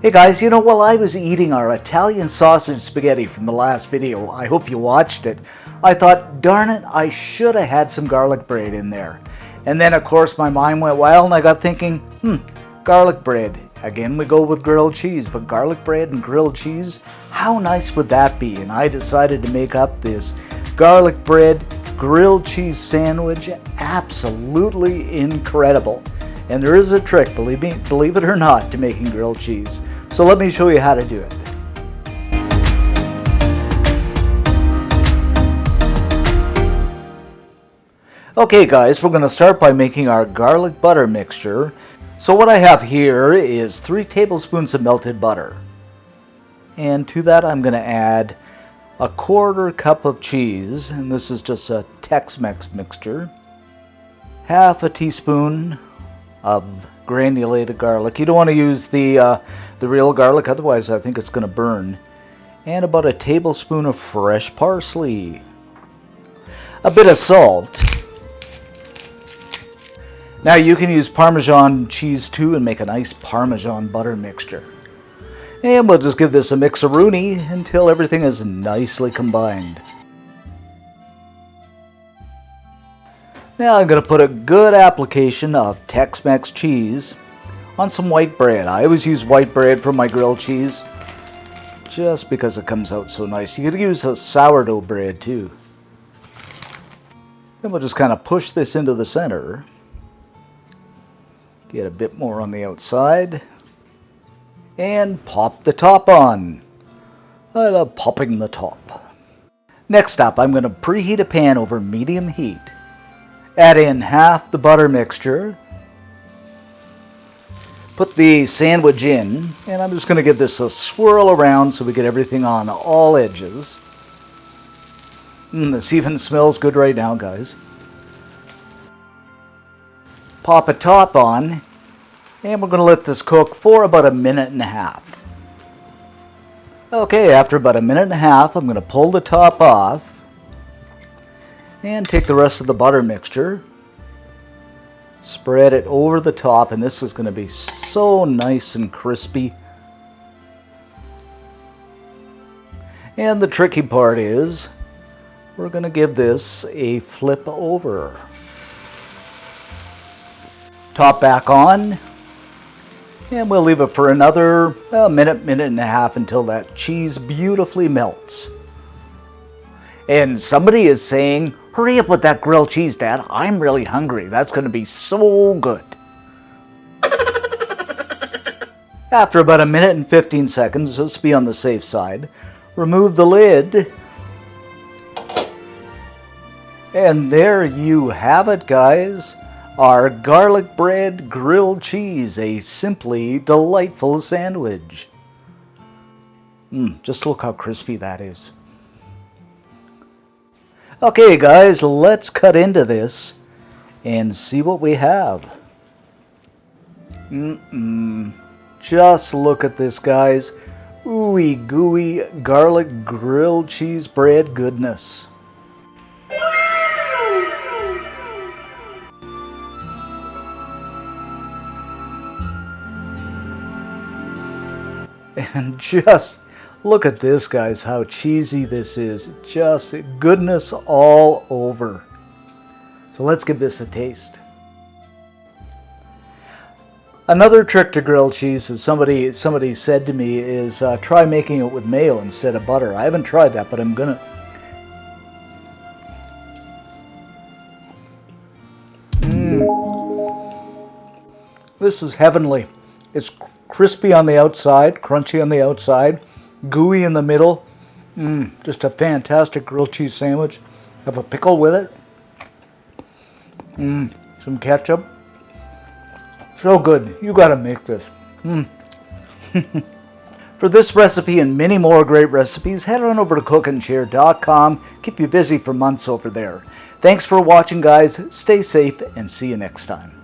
Hey guys, you know, while I was eating our Italian sausage spaghetti from the last video, I hope you watched it, I thought, darn it, I should have had some garlic bread in there. And then of course my mind went wild and I got thinking, garlic bread. Again we go with grilled cheese, but garlic bread and grilled cheese, how nice would that be? And I decided to make up this garlic bread grilled cheese sandwich. Absolutely incredible. And there is a trick, believe it or not, to making grilled cheese. So let me show you how to do it. Okay guys, we're going to start by making our garlic butter mixture. So what I have here is 3 tablespoons of melted butter. And to that I'm going to add a 1/4 cup of cheese, and this is just a Tex Mex mixture. 1/2 teaspoon of granulated garlic. You don't want to use the real garlic, otherwise I think it's going to burn. And about a tablespoon of fresh parsley. A bit of salt. Now you can use Parmesan cheese too and make a nice Parmesan butter mixture. And we'll just give this a mix-a-rooney until everything is nicely combined. Now I'm going to put a good application of Tex Mex cheese on some white bread. I always use white bread for my grilled cheese just because it comes out so nice. You could use a sourdough bread too. Then we'll just kind of push this into the center. Get a bit more on the outside. And pop the top on. I love popping the top. Next up, I'm going to preheat a pan over medium heat. Add in half the butter mixture. Put the sandwich in, and I'm just going to give this a swirl around so we get everything on all edges. This even smells good right now, guys. Pop a top on, and we're going to let this cook for about 1.5 minutes. Okay, after about 1.5 minutes, I'm going to pull the top off and take the rest of the butter mixture, spread it over the top, and this is going to be so nice and crispy. And the tricky part is we're going to give this a flip over. Top back on, and we'll leave it for another minute and a half until that cheese beautifully melts. And somebody is saying, hurry up with that grilled cheese, Dad. I'm really hungry. That's going to be so good. After about 1 minute and 15 seconds, just to be on the safe side, remove the lid. And there you have it, guys. Our garlic bread grilled cheese, a simply delightful sandwich. Just look how crispy that is. Okay guys, let's cut into this and see what we have. Just look at this, guys. Ooey gooey garlic grilled cheese bread goodness. And just look at this, guys, how cheesy this is. Just goodness all over. So let's give this a taste. Another trick to grilled cheese, as somebody said to me, is try making it with mayo instead of butter. I haven't tried that, but I'm gonna. This is heavenly. It's crispy on the outside, crunchy on the outside, gooey in the middle. Just a fantastic grilled cheese sandwich. Have a pickle with it. Some ketchup. So good. You gotta make this. For this recipe and many more great recipes, head on over to cookandshare.com. Keep you busy for months over there. Thanks for watching, guys. Stay safe and see you next time.